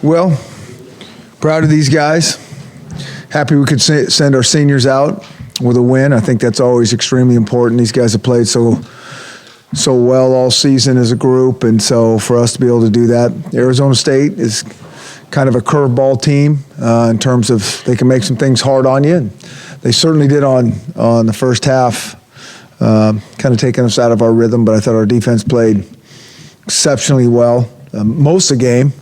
Well, proud of these guys. Happy we could send our seniors out with a win. I think that's always extremely important. These guys have played so well all season as a group, and so for us to be able to do that. Arizona State is kind of a curveball team in terms of they can make some things hard on you. And they certainly did on the first half, kind of taking us out of our rhythm, but I thought our defense played exceptionally well most of the game,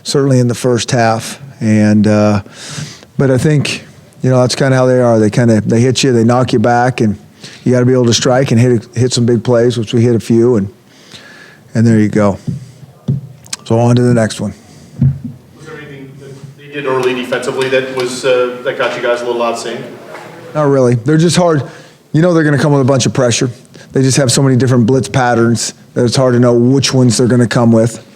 certainly in the first half. And but I think, that's kind of how they are. They hit you, they knock you back, and you got to be able to strike and hit some big plays, which we hit a few, and there you go. So on to the next one. Was there anything that they did early defensively that was that got you guys a little out of sync? Not really. They're just hard. They're going to come with a bunch of pressure. They just have so many different blitz patterns that it's hard to know which ones they're going to come with.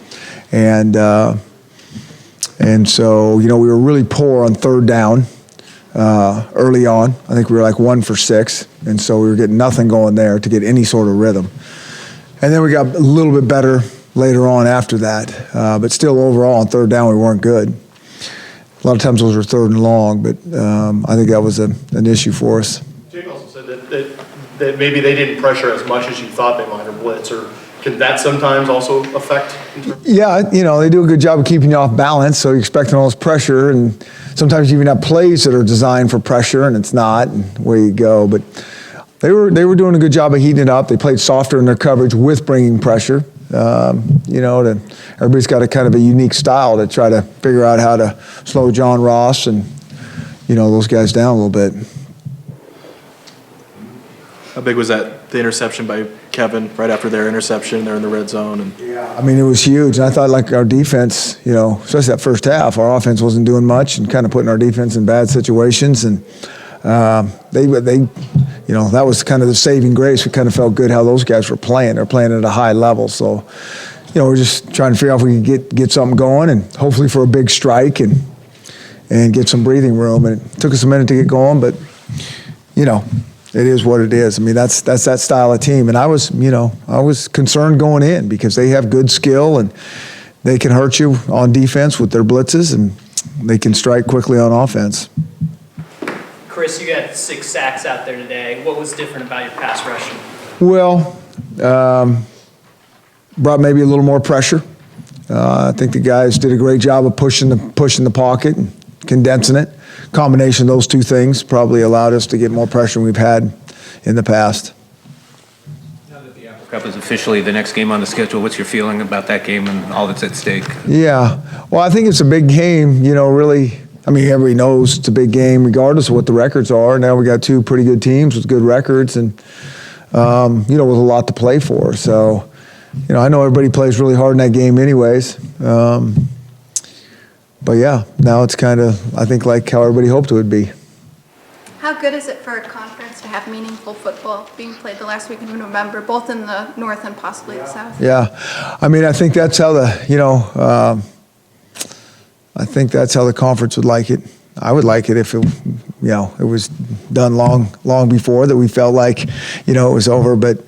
And so, we were really poor on third down early on. I think we were like 1 for 6, and so we were getting nothing going there to get any sort of rhythm. And then we got a little bit better later on after that, but still overall on third down we weren't good. A lot of times those were third and long, but I think that was an issue for us. Jake also said that maybe they didn't pressure as much as you thought they might, or blitz, or can that sometimes also affect? Yeah, they do a good job of keeping you off balance, so you're expecting all this pressure, and sometimes you even have plays that are designed for pressure, and it's not, and where you go. But they were doing a good job of heating it up. They played softer in their coverage with bringing pressure. Everybody's got a kind of a unique style to try to figure out how to slow John Ross and, those guys down a little bit. How big was that, the interception by Kevin right after their interception? They're in the red zone. And yeah, it was huge. And I thought our defense, especially that first half, our offense wasn't doing much and kind of putting our defense in bad situations. And they that was kind of the saving grace. We kind of felt good how those guys were playing. They're playing at a high level. So, we're just trying to figure out if we can get something going, and hopefully for a big strike and get some breathing room. And it took us a minute to get going, but, it is what it is. That's that style of team. And I was concerned going in because they have good skill and they can hurt you on defense with their blitzes, and they can strike quickly on offense. Chris, you got 6 sacks out there today. What was different about your pass rushing? Well, brought maybe a little more pressure. I think the guys did a great job of pushing the pocket and condensing it. Combination of those two things probably allowed us to get more pressure than we've had in the past. Now that the Apple Cup is officially the next game on the schedule, what's your feeling about that game and all that's at stake? Yeah, well, I think it's a big game, really. Everybody knows it's a big game regardless of what the records are. Now we got 2 pretty good teams with good records and, with a lot to play for. So, I know everybody plays really hard in that game anyways. But yeah, now it's kind of, I think, like how everybody hoped it would be. How good is it for a conference to have meaningful football being played the last week in November, both in the North and possibly the South? Yeah, I think that's how I think that's how the conference would like it. I would like it if it was done long before that we felt like, it was over. But,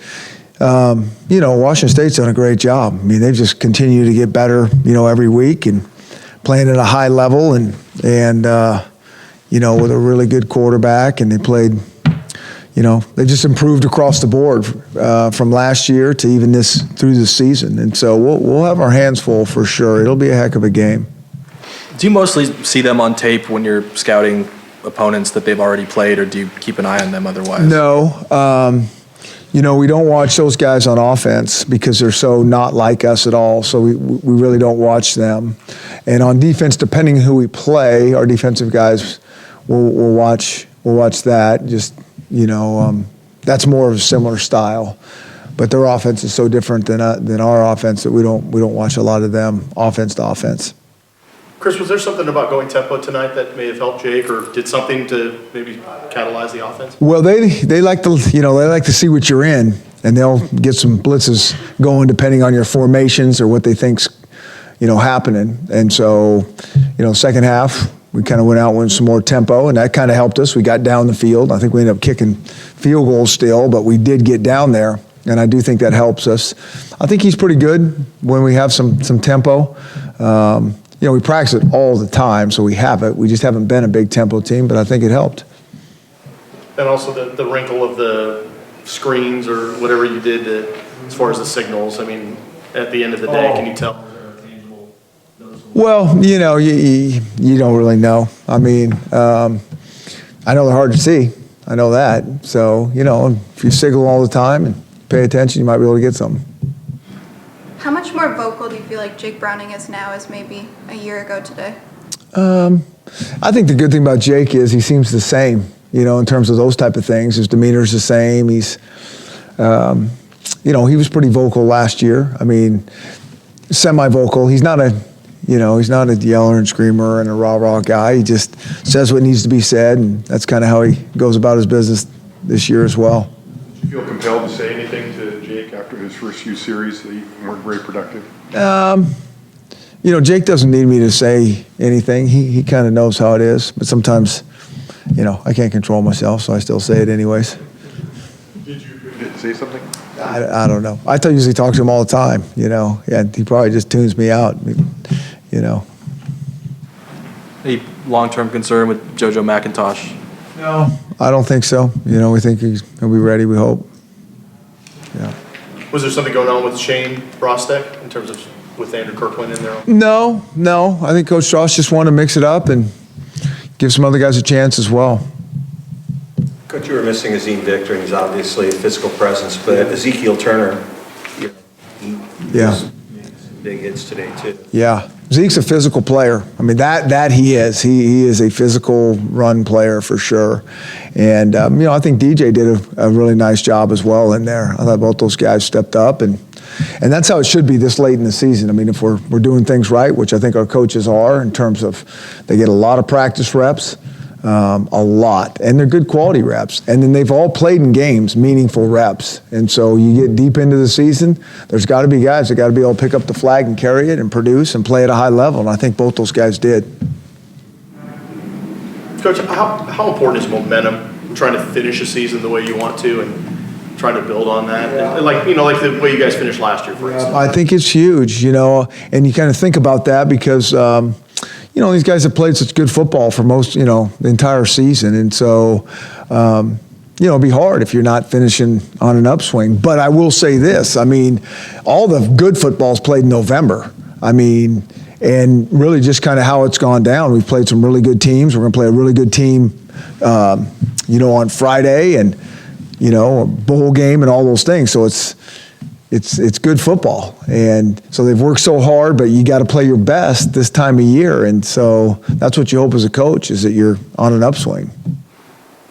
Washington State's done a great job. They've just continued to get better, every week and playing at a high level and with a really good quarterback. And they played, they just improved across the board from last year to even through this season. And so we'll have our hands full for sure. It'll be a heck of a game. do you mostly see them on tape when you're scouting opponents that they've already played, or do you keep an eye on them otherwise? No. We don't watch those guys on offense because they're so not like us at all, so we really don't watch them. And on defense, depending on who we play, our defensive guys will watch that. Just, that's more of a similar style. But their offense is so different than our offense that we don't watch a lot of them offense to offense. Chris, was there something about going tempo tonight that may have helped Jake, or did something to maybe catalyze the offense? Well, they like to they like to see what you're in, and they'll get some blitzes going depending on your formations or what they think's happening. And so, second half we kind of went out with some more tempo, and that kind of helped us. We got down the field. I think we ended up kicking field goals still, but we did get down there, and I do think that helps us. I think he's pretty good when we have some tempo. we practice it all the time, so we have it. We just haven't been a big tempo team, but I think it helped. And also the wrinkle of the screens or whatever you did as far as the signals. I mean, at the end of the day, can you tell? Well, you don't really know. I mean, I know they're hard to see. I know that. So, if you signal all the time and pay attention, you might be able to get something. How much more vocal do you feel like Jake Browning is now as maybe a year ago today? I think the good thing about Jake is he seems the same, in terms of those type of things. His demeanor's the same. He's, he was pretty vocal last year. I mean, semi-vocal. He's not a yeller and screamer and a rah-rah guy. He just says what needs to be said, and that's kind of how he goes about his business this year as well. Did you feel compelled to say anything to Jake after his first few series that weren't very productive? Jake doesn't need me to say anything. He kind of knows how it is, but sometimes, I can't control myself, so I still say it anyways. Did you say something? I don't know. I usually talk to him all the time, Yeah, he probably just tunes me out, Any long-term concern with JoJo McIntosh? No, I don't think so. We think he'll be ready, we hope. Yeah. Was there something going on with Shane Rostek in terms of with Andrew Kirkland in there? No. I think Coach Strauss just wanted to mix it up and give some other guys a chance as well. Coach, you were missing Azim Victor, and he's obviously a physical presence, but Ezekiel Turner, Yeah. big hits today too. Yeah. Zeke's a physical player. I mean, that he is. He is a physical run player for sure. And, I think DJ did a really nice job as well in there. I thought both those guys stepped up, and that's how it should be this late in the season. I mean, if we're doing things right, which I think our coaches are in terms of they get a lot of practice reps, a lot, and they're good quality reps. And then they've all played in games, meaningful reps. And so you get deep into the season, there's got to be guys that got to be able to pick up the flag and carry it and produce and play at a high level. And I think both those guys did. Coach, how important is momentum, trying to finish a season the way you want to and trying to build on that? Yeah. And like the way you guys finished last year, for instance. I think it's huge, and you kind of think about that because, these guys have played such good football for most, the entire season. And so, it'd be hard if you're not finishing on an upswing. But I will say this, I mean, all the good football's played in November. I mean, and really just kind of how it's gone down. We've played some really good teams. We're going to play a really good team, on Friday and, a bowl game and all those things. So it's good football. And so they've worked so hard, but you got to play your best this time of year. And so that's what you hope as a coach, is that you're on an upswing.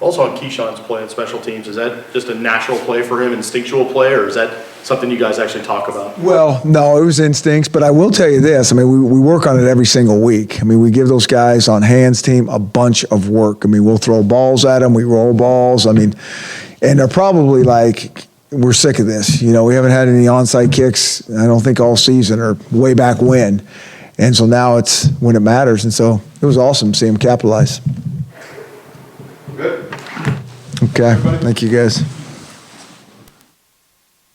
Also on Keyshawn's play at special teams, is that just a natural play for him, instinctual play, or is that something you guys actually talk about? Well, no, it was instincts, but I will tell you this. I mean, we work on it every single week. I mean, we give those guys on hands team a bunch of work. I mean, we'll throw balls at them, we roll balls. I mean, and they're probably like, we're sick of this. We haven't had any onside kicks, I don't think all season or way back when. And so now it's when it matters. And so it was awesome to see them capitalize. Good. Okay, thank you guys.